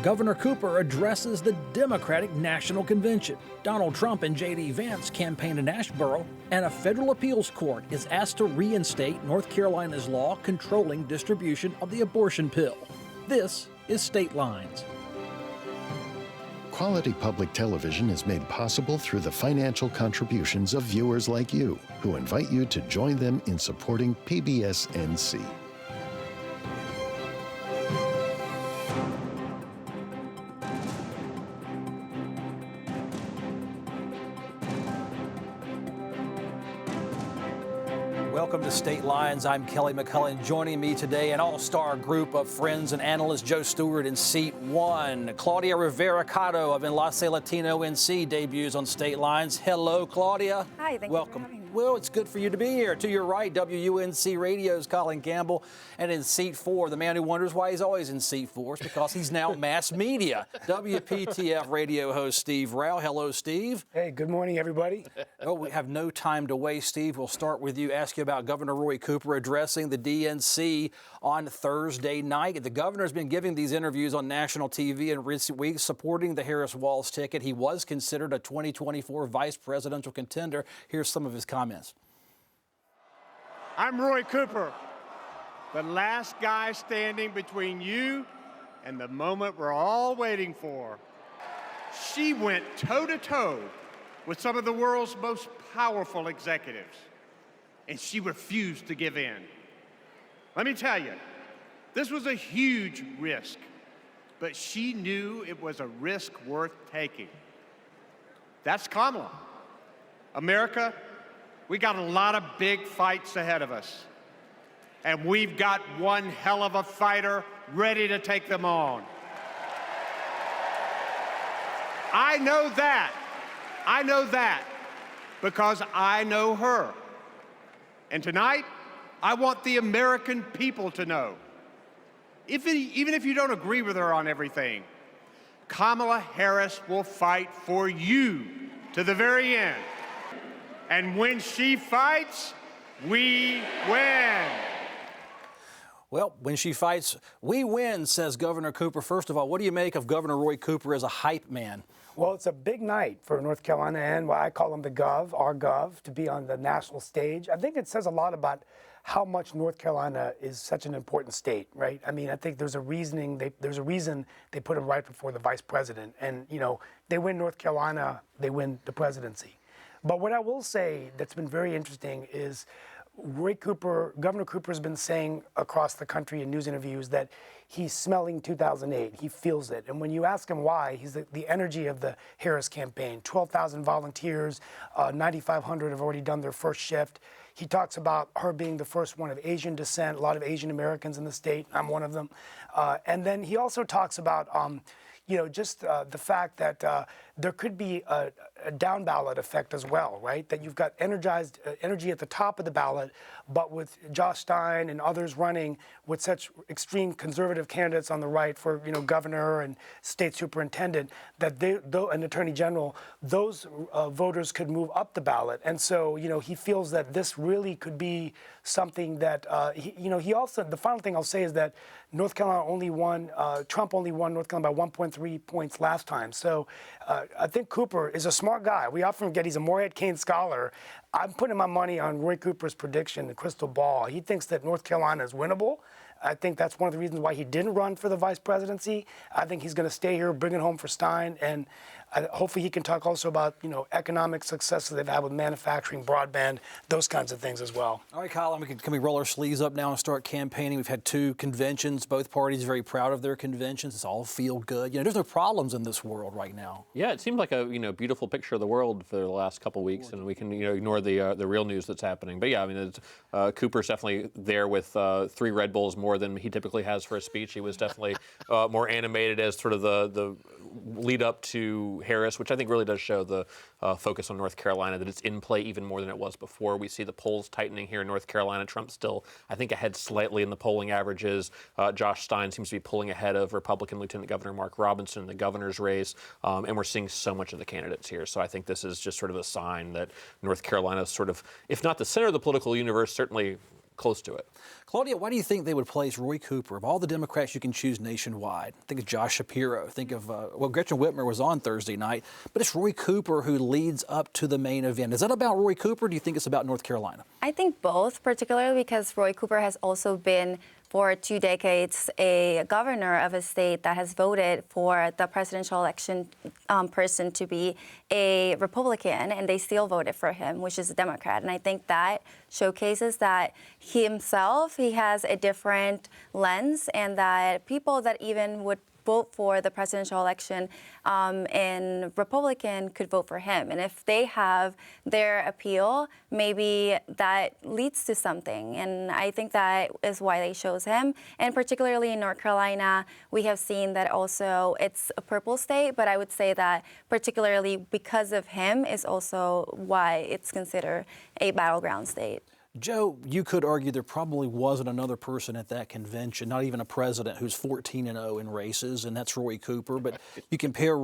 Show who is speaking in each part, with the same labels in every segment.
Speaker 1: Governor Cooper addresses the Democratic National Convention. Donald Trump and JD Vance campaign in Asheboro, and a federal appeals court is asked to reinstate North Carolina's law controlling distribution of the abortion pill. This is State Lines.
Speaker 2: Quality public television is made possible through the financial contributions of viewers like you, who invite you to join them in supporting PBS NC.
Speaker 1: Welcome to State Lines. I'm Kelly McCullen. Joining me today, an all-star group of friends and analysts. Joe Stewart in seat 1. Claudia Rivera of Enlace Latino NC debuts on State Lines. Hello, Claudia.
Speaker 3: Hi, thank you for having me.
Speaker 1: Well, it's good for you to be here. To your right, WUNC Radio's Colin Campbell. And in seat 4, the man who wonders why he's always in seat 4 is because he's now mass media. WPTF Radio host Steve Rao. Hello, Steve.
Speaker 4: Hey, good morning, everybody.
Speaker 1: Oh, we have no time to waste, Steve. We'll start with you, ask you about Governor Roy Cooper addressing the DNC on Thursday night. The governor's been giving these interviews on national TV in recent weeks, supporting the Harris-Walz ticket. He was considered a 2024 vice presidential contender. Here's some of his comments.
Speaker 5: I'm Roy Cooper, the last guy standing between you and the moment we're all waiting for. She went toe-to-toe with some of the world's most powerful executives, and she refused to give in. Let me tell you, this was a huge risk, but she knew it was a risk worth taking. That's Kamala. America, we got a lot of big fights ahead of us, and we've got one hell of a fighter ready to take them on. I know that because I know her. And tonight, I want the American people to know, even if you don't agree with her on everything, Kamala Harris will fight for you to the very end. And when she fights, we win.
Speaker 1: Well, when she fights, we win, says Governor Cooper. First of all, what do you make of Governor Roy Cooper as a hype man?
Speaker 4: Well, it's a big night for North Carolina and what I call him the Gov, our Gov, to be on the national stage. I think it says a lot about how much North Carolina is such an important state, right? I mean, I think there's a reason they put him right before the vice president. And, you know, they win North Carolina, they win the presidency. But what I will say that's been very interesting is Governor Cooper has been saying across the country in news interviews that he's smelling 2008. He feels it. And when you ask him why, he's the energy of the Harris campaign. 12,000 volunteers, 9,500 have already done their first shift. He talks about her being the first one of Asian descent, a lot of Asian Americans in the state. I'm one of them. And then he also talks about just the fact that there could be a down ballot effect as well, right? That you've got energy at the top of the ballot, but with Josh Stein and others running with such extreme conservative candidates on the right for, governor and state superintendent, that and attorney general, those voters could move up the ballot. And so, he feels that this really could be something that, he also, the final thing I'll say is that North Carolina Trump only won North Carolina by 1.3 points last time. So I think Cooper is a smart guy. We often forget he's a Morehead Kane scholar. I'm putting my money on Roy Cooper's prediction, the crystal ball. He thinks that North Carolina is winnable. I think that's one of the reasons why he didn't run for the vice presidency. I think he's going to stay here, bring it home for Stein, and hopefully he can talk also about, economic successes they've had with manufacturing, broadband, those kinds of things as well.
Speaker 1: All right, Colin, can we roll our sleeves up now and start campaigning? We've had 2 conventions. Both parties very proud of their conventions. It's all feel good. There's no problems in this world right now.
Speaker 6: Yeah, it seems like a beautiful picture of the world for the last couple of weeks, and we can ignore the real news that's happening. But yeah, I mean, Cooper's definitely there with 3 Red Bulls more than he typically has for a speech. He was definitely more animated as sort of the lead up to Harris, which I think really does show the focus on North Carolina, that it's in play even more than it was before. We see the polls tightening here in North Carolina. Trump still, I think, ahead slightly in the polling averages. Josh Stein seems to be pulling ahead of Republican Lieutenant Governor Mark Robinson in the governor's race, and we're seeing so much of the candidates here. So I think this is just sort of a sign that North Carolina is sort of, if not the center of the political universe, certainly close to it.
Speaker 1: Claudia, why do you think they would place Roy Cooper? Of all the Democrats you can choose nationwide, think of Josh Shapiro, think of, Gretchen Whitmer was on Thursday night, but it's Roy Cooper who leads up to the main event. Is that about Roy Cooper, or do you think it's about North Carolina?
Speaker 3: I think both, particularly because Roy Cooper has also been for 2 decades a governor of a state that has voted for the presidential election person to be a Republican, and they still voted for him, which is a Democrat. And I think that showcases that he has a different lens, and that people that even would vote for the presidential election and Republican could vote for him. And if they have their appeal, maybe that leads to something. And I think that is why they chose him. And particularly in North Carolina, we have seen that also it's a purple state, but I would say that particularly because of him is also why it's considered a battleground state.
Speaker 1: Joe, you could argue there probably wasn't another person at that convention, not even a president, who's 14-0 in races, and that's Roy Cooper. But you compare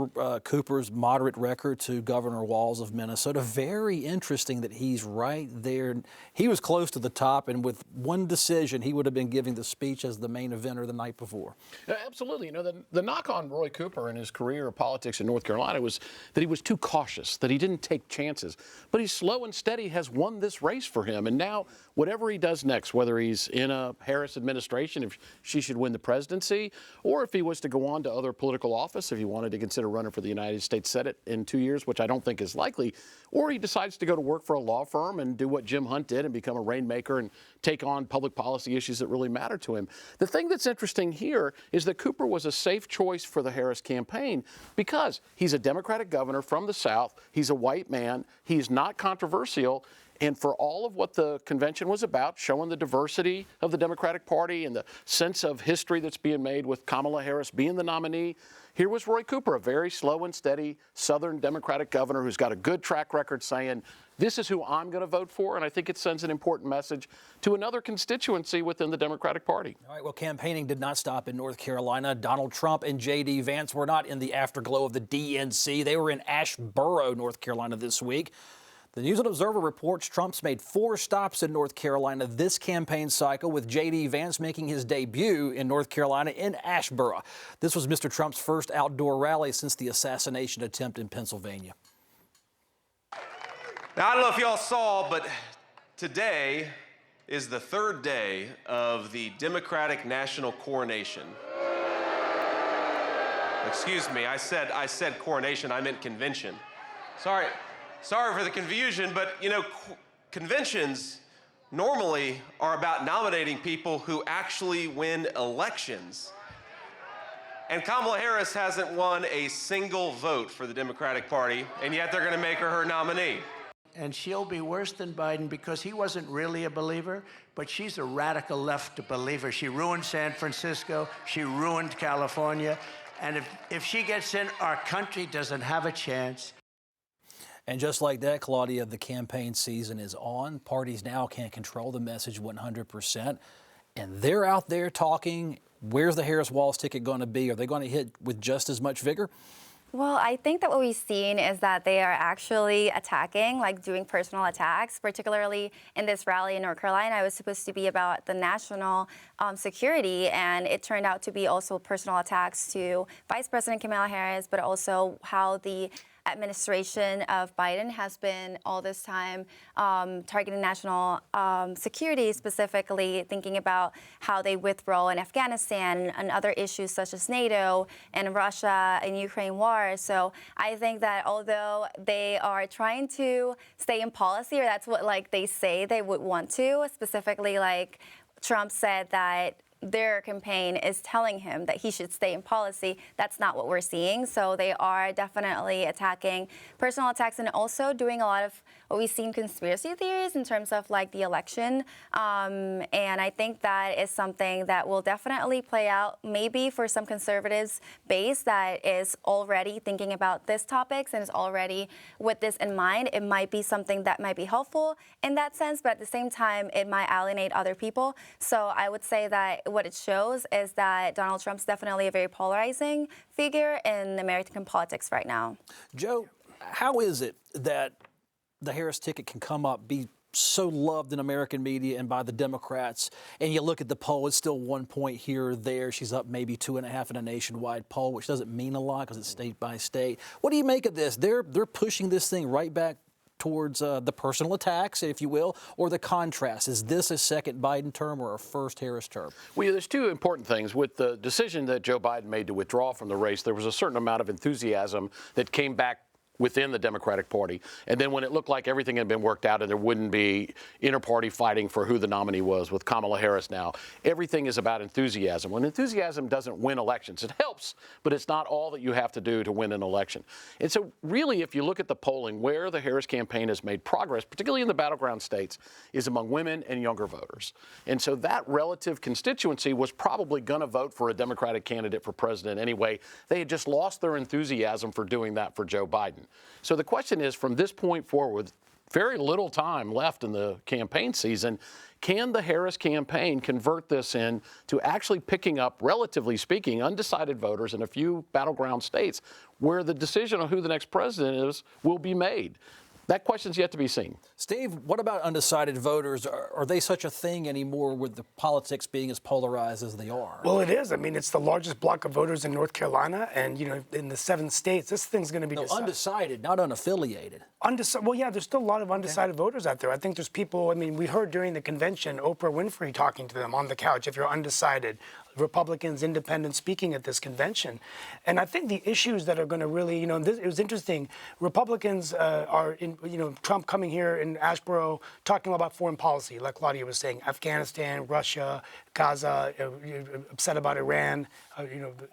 Speaker 1: Cooper's moderate record to Governor Walz of Minnesota. Very interesting that he's right there. He was close to the top, and with one decision, he would have been giving the speech as the main eventer the night before.
Speaker 7: Yeah, absolutely. You know, the knock on Roy Cooper and his career of politics in North Carolina was that he was too cautious, that he didn't take chances. But he's slow and steady, has won this race for him, and now whatever he does next, whether he's in a Harris administration, if she should win the presidency, or if he was to go on to other political office, if he wanted to consider running for the United States Senate in 2 years, which I don't think is likely, or he decides to go to work for a law firm and do what Jim Hunt did and become a rainmaker and take on public policy issues that really matter to him. The thing that's interesting here is that Cooper was a safe choice for the Harris campaign because he's a Democratic governor from the South, he's a white man, he's not controversial. And for all of what the convention was about, showing the diversity of the Democratic Party and the sense of history that's being made with Kamala Harris being the nominee, here was Roy Cooper, a very slow and steady Southern Democratic governor who's got a good track record saying, this is who I'm going to vote for. And I think it sends an important message to another constituency within the Democratic Party.
Speaker 1: All right, well, campaigning did not stop in North Carolina. Donald Trump and JD Vance were not in the afterglow of the DNC. They were in Asheboro, North Carolina this week. The News and Observer reports Trump's made 4 stops in North Carolina this campaign cycle, with J.D. Vance making his debut in North Carolina in Asheboro. This was Mr. Trump's first outdoor rally since the assassination attempt in Pennsylvania.
Speaker 8: Now, I don't know if y'all saw, but today is the 3rd day of the Democratic National Coronation. Excuse me, I said coronation, I meant convention. Sorry for the confusion, but you know, conventions normally are about nominating people who actually win elections. And Kamala Harris hasn't won a single vote for the Democratic Party, and yet they're going to make her nominee.
Speaker 9: And she'll be worse than Biden because he wasn't really a believer, but she's a radical left believer. She ruined San Francisco, she ruined California, and if she gets in, our country doesn't have a chance.
Speaker 1: And just like that, Claudia, the campaign season is on. Parties now can't control the message 100%. And they're out there talking. Where's the Harris-Walz ticket going to be? Are they going to hit with just as much vigor?
Speaker 3: Well, I think that what we've seen is that they are actually attacking, like doing personal attacks, particularly in this rally in North Carolina. It was supposed to be about the national security, and it turned out to be also personal attacks to Vice President Kamala Harris, but also how the administration of Biden has been all this time targeting national security, specifically thinking about how they withdraw in Afghanistan and other issues such as NATO and Russia and Ukraine war. So I think that although they are trying to stay in policy, or that's what they say they would want to, specifically Trump said that their campaign is telling him that he should stay in policy. That's not what we're seeing. So they are definitely attacking personal attacks and also doing a lot of what we've seen conspiracy theories in terms of the election. And I think that is something that will definitely play out maybe for some conservatives base that is already thinking about these topics and is already with this in mind. It might be something that might be helpful in that sense, but at the same time, it might alienate other people. So I would say that what it shows is that Donald Trump's definitely a very polarizing figure in American politics right now.
Speaker 1: Joe, how is it that the Harris ticket can come up, be so loved in American media and by the Democrats. And you look at the poll, it's still 1 point here or there. She's up maybe 2.5 in a nationwide poll, which doesn't mean a lot because it's state by state. What do you make of this? They're pushing this thing right back towards the personal attacks, if you will, or the contrast. Is this a second Biden term or a first Harris term?
Speaker 7: Well, there's two important things. With the decision that Joe Biden made to withdraw from the race, there was a certain amount of enthusiasm that came back within the Democratic Party. And then when it looked like everything had been worked out and there wouldn't be inter-party fighting for who the nominee was with Kamala Harris now, everything is about enthusiasm. When enthusiasm doesn't win elections, it helps, but it's not all that you have to do to win an election. And so really, if you look at the polling, where the Harris campaign has made progress, particularly in the battleground states, is among women and younger voters. And so that relative constituency was probably going to vote for a Democratic candidate for president anyway. They had just lost their enthusiasm for doing that for Joe Biden. So the question is, from this point forward, very little time left in the campaign season, can the Harris campaign convert this into actually picking up, relatively speaking, undecided voters in a few battleground states where the decision on who the next president is will be made? That question's yet to be seen.
Speaker 1: Steve, what about undecided voters? Are they such a thing anymore with the politics being as polarized as they are?
Speaker 4: Well, it is. I mean, it's the largest block of voters in North Carolina, and, in the 7 states, this thing's going to be decided.
Speaker 1: Undecided, not unaffiliated.
Speaker 4: Well, yeah, there's still a lot of undecided voters out there. I think there's people, we heard during the convention, Oprah Winfrey talking to them on the couch, if you're undecided. Republicans, independents speaking at this convention. And I think the issues that are going to really, it was interesting. Republicans are in, Trump coming here in Asheboro talking about foreign policy, like Claudia was saying, Afghanistan, Russia, Gaza, upset about Iran,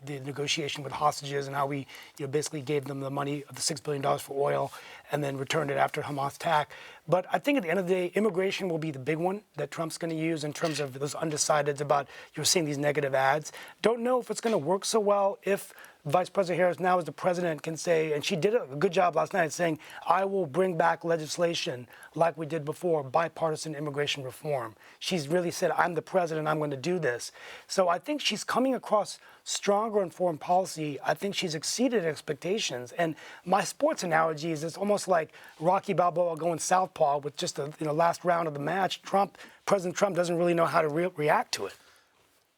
Speaker 4: the negotiation with hostages and how we basically gave them the money of the $6 billion for oil and then returned it after Hamas attack. But I think at the end of the day, immigration will be the big one that Trump's going to use in terms of those undecideds about, you're seeing these negative ads. Don't know if it's going to work so well if Vice President Harris now as the president can say, and she did a good job last night saying, I will bring back legislation like we did before, bipartisan immigration reform. She's really said, I'm the president, I'm going to do this. So I think she's coming across stronger in foreign policy. I think she's exceeded expectations. And my sports analogy is it's almost like Rocky Balboa going southpaw with just the last round of the match. President Trump doesn't really know how to react to it.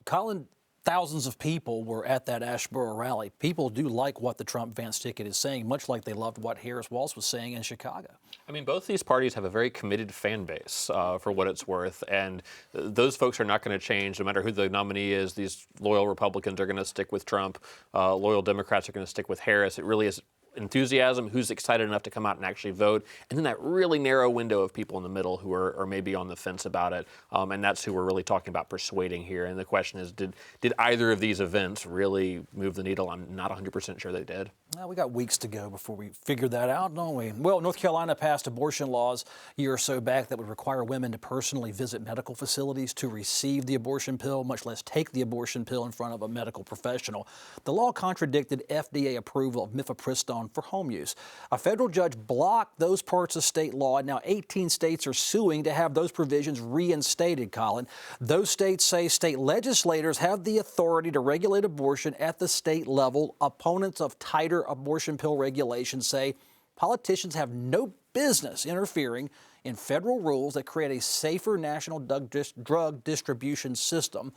Speaker 1: Colin, thousands of people were at that Asheboro rally. People do like what the Trump-Vance ticket is saying, much like they loved what Harris-Walz was saying in Chicago.
Speaker 6: I mean, both these parties have a very committed fan base, for what it's worth, and those folks are not going to change no matter who the nominee is. These loyal Republicans are going to stick with Trump. Loyal Democrats are going to stick with Harris. It really is enthusiasm, who's excited enough to come out and actually vote, and then that really narrow window of people in the middle who are maybe on the fence about it, and that's who we're really talking about persuading here. And the question is, did either of these events really move the needle? I'm not 100% sure they did.
Speaker 1: Well, we got weeks to go before we figure that out, don't we? Well, North Carolina passed abortion laws a year or so back that would require women to personally visit medical facilities to receive the abortion pill, much less take the abortion pill in front of a medical professional. The law contradicted FDA approval of mifepristone for home use. A federal judge blocked those parts of state law, and now 18 states are suing to have those provisions reinstated, Colin. Those states say state legislators have the authority to regulate abortion at the state level. Opponents of tighter abortion pill regulations say politicians have no business interfering in federal rules that create a safer national drug distribution system.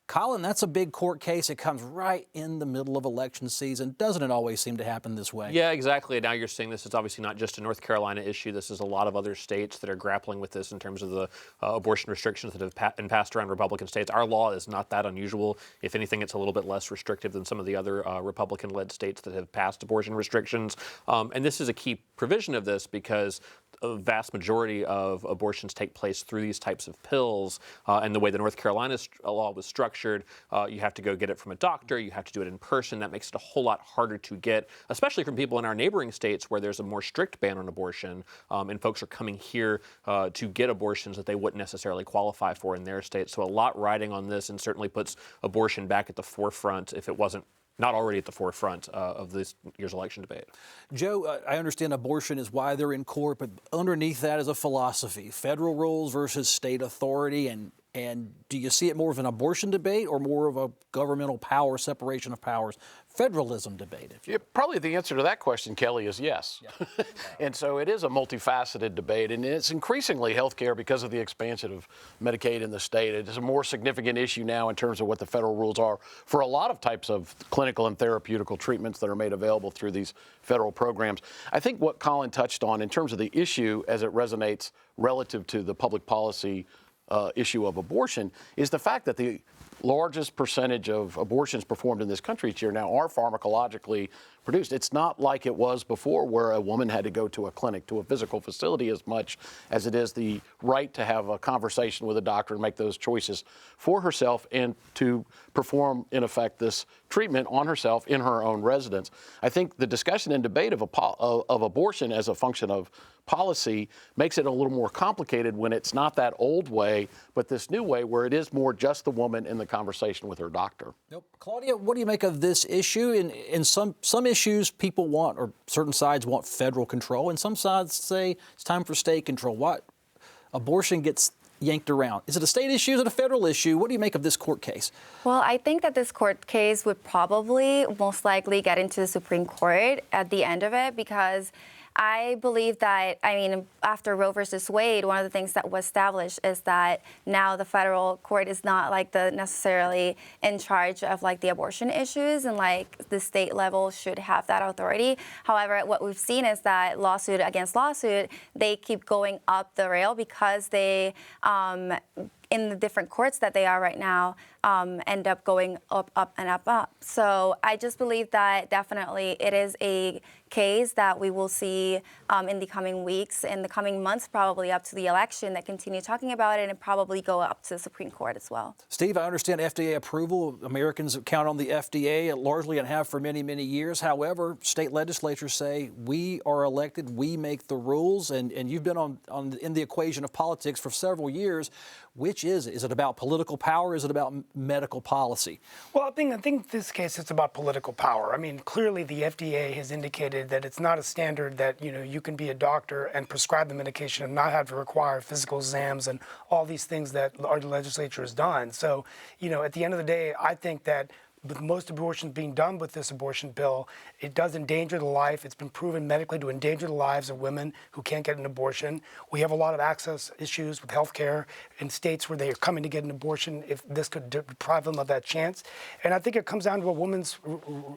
Speaker 1: Colin, that's a big court case. It comes right in the middle of election season. Doesn't it always seem to happen this way?
Speaker 6: Yeah, exactly. Now you're seeing this is obviously not just a North Carolina issue. This is a lot of other states that are grappling with this in terms of the abortion restrictions that have been passed around Republican states. Our law is not that unusual. If anything, it's a little bit less restrictive than some of the other Republican-led states that have passed abortion restrictions. And this is a key provision of this because a vast majority of abortions take place through these types of pills. And the way the North Carolina law was structured, you have to go get it from a doctor. You have to do it in person. That makes it a whole lot harder to get, especially from people in our neighboring states where there's a more strict ban on abortion. And folks are coming here to get abortions that they wouldn't necessarily qualify for in their state. So a lot riding on this, and certainly puts abortion back at the forefront if it wasn't not already at the forefront of this year's election debate.
Speaker 1: Joe, I understand abortion is why they're in court, but underneath that is a philosophy, federal rules versus state authority. And do you see it more of an abortion debate or more of a governmental power, separation of powers federalism debate?
Speaker 7: Yeah, probably the answer to that question, Kelly, is yes. Yeah. And so it is a multifaceted debate, and it's increasingly healthcare because of the expansion of Medicaid in the state. It is a more significant issue now in terms of what the federal rules are for a lot of types of clinical and therapeutical treatments that are made available through these federal programs. I think what Colin touched on in terms of the issue as it resonates relative to the public policy issue of abortion is the fact that the largest percentage of abortions performed in this country each year now are pharmacologically produced. It's not like it was before where a woman had to go to a clinic, to a physical facility as much as it is the right to have a conversation with a doctor and make those choices for herself and to perform, in effect, this treatment on herself in her own residence. I think the discussion and debate of abortion as a function of policy makes it a little more complicated when it's not that old way, but this new way where it is more just the woman in the conversation with her doctor.
Speaker 1: Nope. Claudia, what do you make of this issue? In some issues, people want, or certain sides want federal control, and some sides say it's time for state control. What abortion gets yanked around? Is it a state issue? Is it a federal issue? What do you make of this court case?
Speaker 3: Well, I think that this court case would probably most likely get into the Supreme Court at the end of it, because I believe that, after Roe versus Wade, one of the things that was established is that now the federal court is not necessarily in charge of the abortion issues, and the state level should have that authority. However, what we've seen is that lawsuit against lawsuit, they keep going up the rail because they, in the different courts that they are right now, end up going up, and up. So I just believe that definitely it is a case that we will see in the coming weeks, in the coming months, probably up to the election, that continue talking about it, and probably go up to the Supreme Court as well.
Speaker 1: Steve, I understand FDA approval. Americans count on the FDA largely and have for many, many years. However, state legislatures say we are elected, we make the rules, and you've been in the equation of politics for several years. Which is it? Is it about political power? Is it about medical policy?
Speaker 4: Well, I think in this case it's about political power. Clearly the FDA has indicated that it's not a standard that you can be a doctor and prescribe the medication and not have to require physical exams and all these things that our legislature has done. So, at the end of the day, I think that with most abortions being done with this abortion bill, it does endanger the life. It's been proven medically to endanger the lives of women who can't get an abortion. We have a lot of access issues with health care in states where they are coming to get an abortion if this could deprive them of that chance. And I think it comes down to a woman's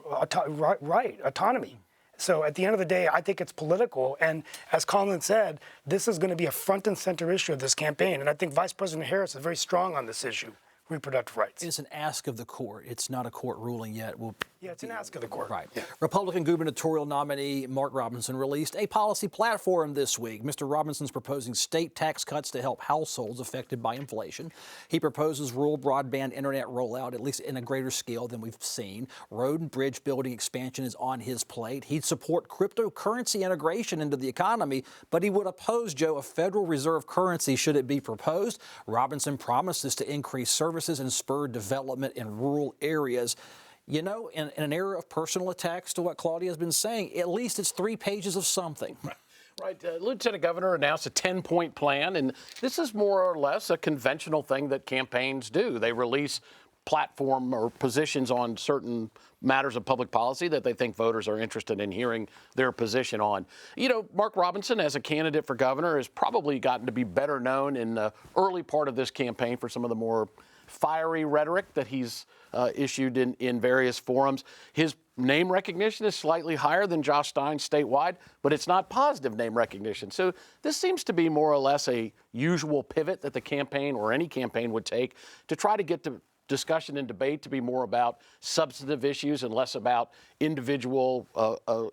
Speaker 4: autonomy. So at the end of the day, I think it's political. And as Colin said, this is going to be a front and center issue of this campaign. And I think Vice President Harris is very strong on this issue. Reproductive rights.
Speaker 1: It's an ask of the court. It's not a court ruling yet.
Speaker 4: Yeah, it's an ask of the court.
Speaker 1: Right.
Speaker 4: Yeah.
Speaker 1: Republican gubernatorial nominee Mark Robinson released a policy platform this week. Mr. Robinson's proposing state tax cuts to help households affected by inflation. He proposes rural broadband internet rollout, at least in a greater scale than we've seen. Road and bridge building expansion is on his plate. He'd support cryptocurrency integration into the economy, but he would oppose, Joe, a Federal Reserve currency should it be proposed. Robinson promises to increase services and spur development in rural areas. In an era of personal attacks to what Claudia has been saying, at least it's 3 pages of something.
Speaker 7: Right. Lieutenant Governor announced a 10-point plan, and this is more or less a conventional thing that campaigns do. They release platform or positions on certain matters of public policy that they think voters are interested in hearing their position on. Mark Robinson, as a candidate for governor, has probably gotten to be better known in the early part of this campaign for some of the more fiery rhetoric that he's issued in various forums. His name recognition is slightly higher than Josh Stein statewide, but it's not positive name recognition. So this seems to be more or less a usual pivot that the campaign or any campaign would take to try to get the discussion and debate to be more about substantive issues and less about individual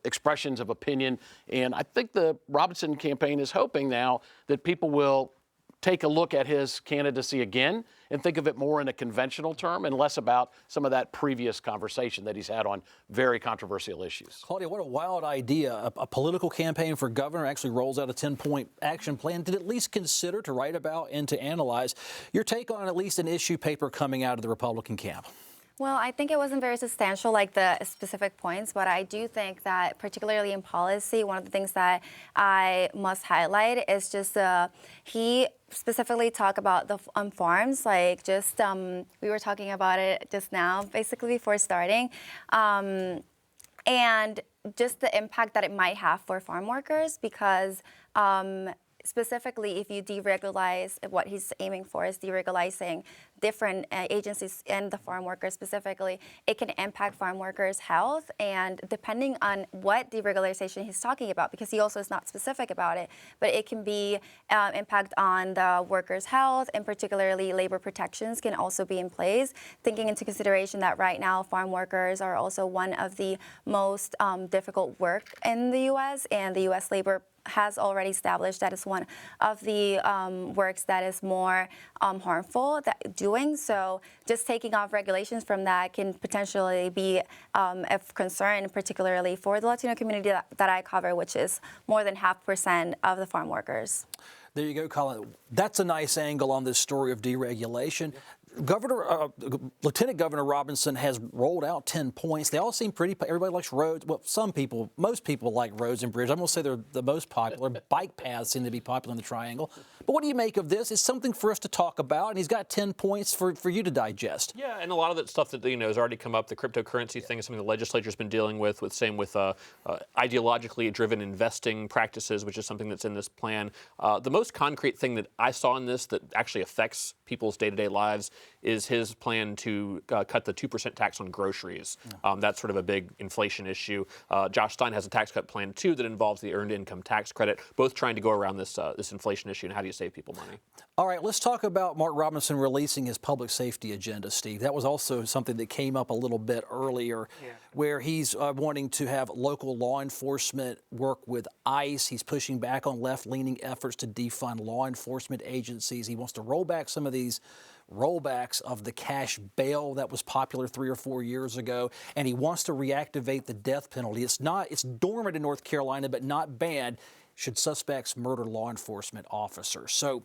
Speaker 7: expressions of opinion. And I think the Robinson campaign is hoping now that people will take a look at his candidacy again and think of it more in a conventional term and less about some of that previous conversation that he's had on very controversial issues.
Speaker 1: Claudia, what a wild idea. A political campaign for governor actually rolls out a 10-point action plan to at least consider, to write about, and to analyze. Your take on at least an issue paper coming out of the Republican camp?
Speaker 3: Well, I think it wasn't very substantial, like the specific points, but I do think that particularly in policy, one of the things that I must highlight is just he specifically talk about the farms, like just we were talking about it just now, basically before starting, and just the impact that it might have for farm workers, because specifically if you deregularize, what he's aiming for is deregularizing different agencies and the farm workers specifically, it can impact farm workers' health. And depending on what deregularization he's talking about, because he also is not specific about it, but it can be impact on the workers' health, and particularly labor protections can also be in place, taking into consideration that right now farm workers are also one of the most difficult work in the U.S., and the U.S. labor has already established that it's one of the works that is more harmful doing. So just taking off regulations from that can potentially be of concern, particularly for the Latino community that I cover, which is more than 0.5% of the farm workers.
Speaker 1: There you go, Colin. That's a nice angle on this story of deregulation. Lieutenant Governor Robinson has rolled out 10 points. They all seem pretty. Everybody likes roads. Well, most people like roads and bridges. I'm going to say they're the most popular. Bike paths seem to be popular in the Triangle. But what do you make of this? It's something for us to talk about, and he's got 10 points for you to digest.
Speaker 6: Yeah, and a lot of that stuff that has already come up. The cryptocurrency thing is something the legislature's been dealing with ideologically driven investing practices, which is something that's in this plan. The most concrete thing that I saw in this that actually affects people's day-to-day lives is his plan to cut the 2% tax on groceries. That's sort of a big inflation issue. Josh Stein has a tax cut plan, too, that involves the earned income tax credit, both trying to go around this inflation issue. And how do you save people money?
Speaker 1: All right, let's talk about Mark Robinson releasing his public safety agenda, Steve. That was also something that came up a little bit earlier, where he's wanting to have local law enforcement work with ICE. He's pushing back on left-leaning efforts to defund law enforcement agencies. He wants to roll back some of these rollbacks of the cash bail that was popular 3 or 4 years ago, and he wants to reactivate the death penalty. It's dormant in North Carolina, but not banned should suspects murder law enforcement officers. So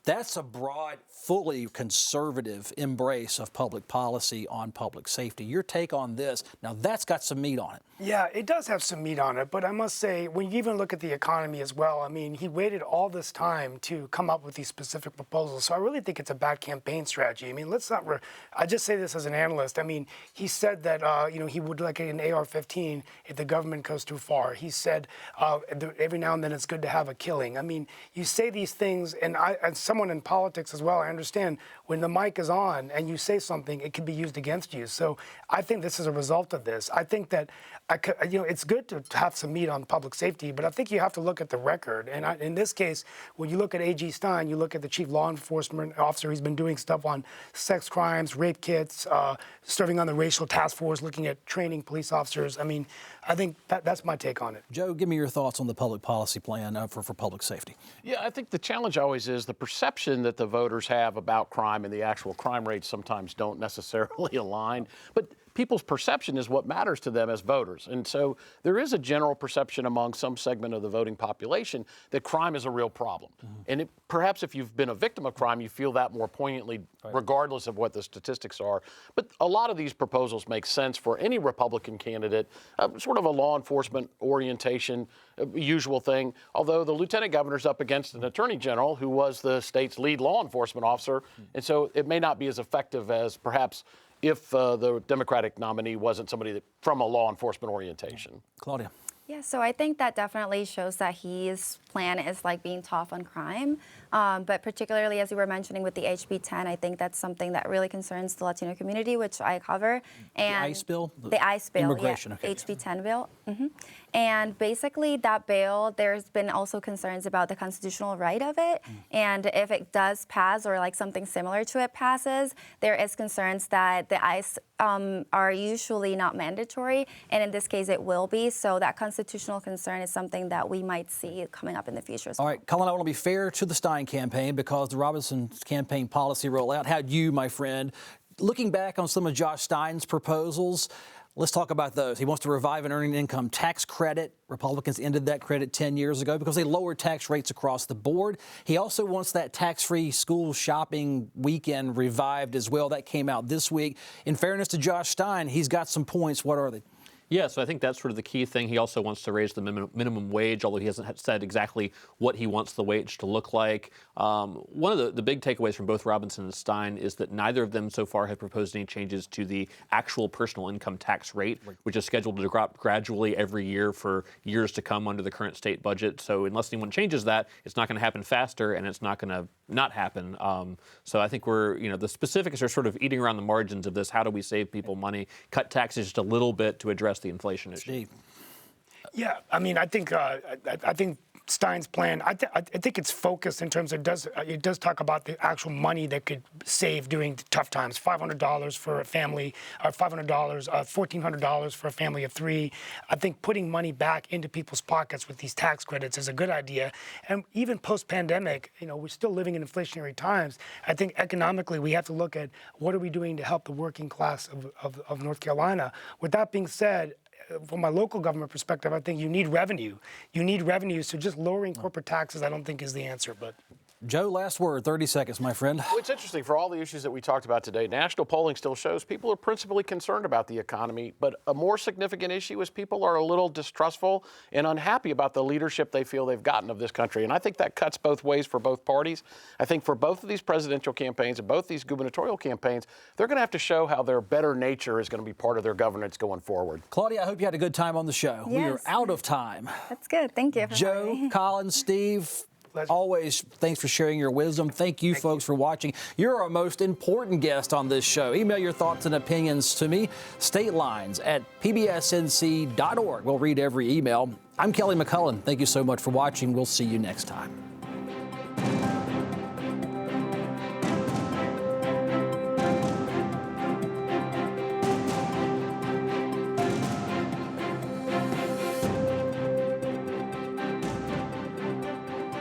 Speaker 1: that's a broad, fully conservative embrace of public policy on public safety. Your take on this, now that's got some meat on it.
Speaker 4: Yeah, it does have some meat on it, but I must say, when you even look at the economy as well, I mean, he waited all this time to come up with these specific proposals, so I really think it's a bad campaign strategy. I mean, I just say this as an analyst. I mean, he said that, he would like an AR-15 if the government goes too far. He said every now and then it's good to have a killing. I mean, you say these things, and as someone in politics as well, I understand when the mic is on and you say something, it can be used against you. So I think this is a result of this. I think that it's good to have some meat on public safety, but I think you have to look at the record. And in this case, when you look at A.G. Stein, you look at the chief law enforcement officer. He's been doing stuff on sex crimes, rape kits, serving on the racial task force, looking at training police officers. I mean, I think that's my take on it.
Speaker 1: Joe, give me your thoughts on the public policy plan for public safety.
Speaker 7: Yeah, I think the challenge always is the perception that the voters have about crime and the actual crime rates sometimes don't necessarily align. But people's perception is what matters to them as voters. And so there is a general perception among some segment of the voting population that crime is a real problem. And perhaps if you've been a victim of crime, you feel that more poignantly, regardless of what the statistics are. But a lot of these proposals make sense for any Republican candidate, sort of a law enforcement orientation, usual thing. Although the lieutenant governor's up against an attorney general who was the state's lead law enforcement officer. And so it may not be as effective as perhaps if the Democratic nominee wasn't somebody from a law enforcement orientation.
Speaker 1: Claudia.
Speaker 3: Yeah, so I think that definitely shows that his plan is like being tough on crime. But particularly, as you were mentioning with the HB 10, I think that's something that really concerns the Latino community, which I cover. And
Speaker 1: the ICE bill?
Speaker 3: The ICE bill,
Speaker 1: Immigration,
Speaker 3: yeah,
Speaker 1: okay.
Speaker 3: HB 10 bill. And basically that bill, there's been also concerns about the constitutional right of it. And if it does pass or like something similar to it passes, there is concerns that the ICE are usually not mandatory. And in this case, it will be. So that constitutional concern is something that we might see coming up in the future as well.
Speaker 1: All right, Colin, I want to be fair to the Stein campaign because the Robinson campaign policy rollout had you, my friend, looking back on some of Josh Stein's proposals. Let's talk about those. He wants to revive an earned income tax credit. Republicans ended that credit 10 years ago because they lowered tax rates across the board. He also wants that tax-free school shopping weekend revived as well. That came out this week. In fairness to Josh Stein, he's got some points. What are they?
Speaker 6: Yeah, so I think that's sort of the key thing. He also wants to raise the minimum wage, although he hasn't said exactly what he wants the wage to look like. One of the big takeaways from both Robinson and Stein is that neither of them so far have proposed any changes to the actual personal income tax rate, which is scheduled to drop gradually every year for years to come under the current state budget. So unless anyone changes that, it's not going to happen faster, and it's not going to not happen. So I think the specifics are sort of eating around the margins of this. How do we save people money, cut taxes just a little bit to address the inflation issue?
Speaker 4: Yeah, I mean, I think Stein's plan, I think it's focused in terms of it does talk about the actual money that could save during tough times. $500 for a family, or $1,400 for a family of three. I think putting money back into people's pockets with these tax credits is a good idea. And even post-pandemic, we're still living in inflationary times. I think economically we have to look at what are we doing to help the working class of North Carolina. With that being said, from my local government perspective, I think you need revenue. You need revenue, so just lowering corporate taxes I don't think is the answer. But
Speaker 1: Joe, last word, 30 seconds, my friend.
Speaker 7: Well, it's interesting. For all the issues that we talked about today, national polling still shows people are principally concerned about the economy, but a more significant issue is people are a little distrustful and unhappy about the leadership they feel they've gotten of this country. And I think that cuts both ways for both parties. I think for both of these presidential campaigns and both these gubernatorial campaigns, they're going to have to show how their better nature is going to be part of their governance going forward.
Speaker 1: Claudia, I hope you had a good time on the show.
Speaker 3: Yes.
Speaker 1: We are out of time.
Speaker 3: That's good. Thank you.
Speaker 1: Joe, Colin, Steve, always thanks for sharing your wisdom. Thank you, folks, for watching. You're our most important guest on this show. Email your thoughts and opinions to me, statelines@pbsnc.org. We'll read every email. I'm Kelly McCullen. Thank you so much for watching. We'll see you next time.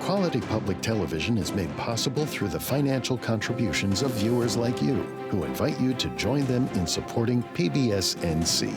Speaker 2: Quality public television is made possible through the financial contributions of viewers like you, who invite you to join them in supporting PBS NC.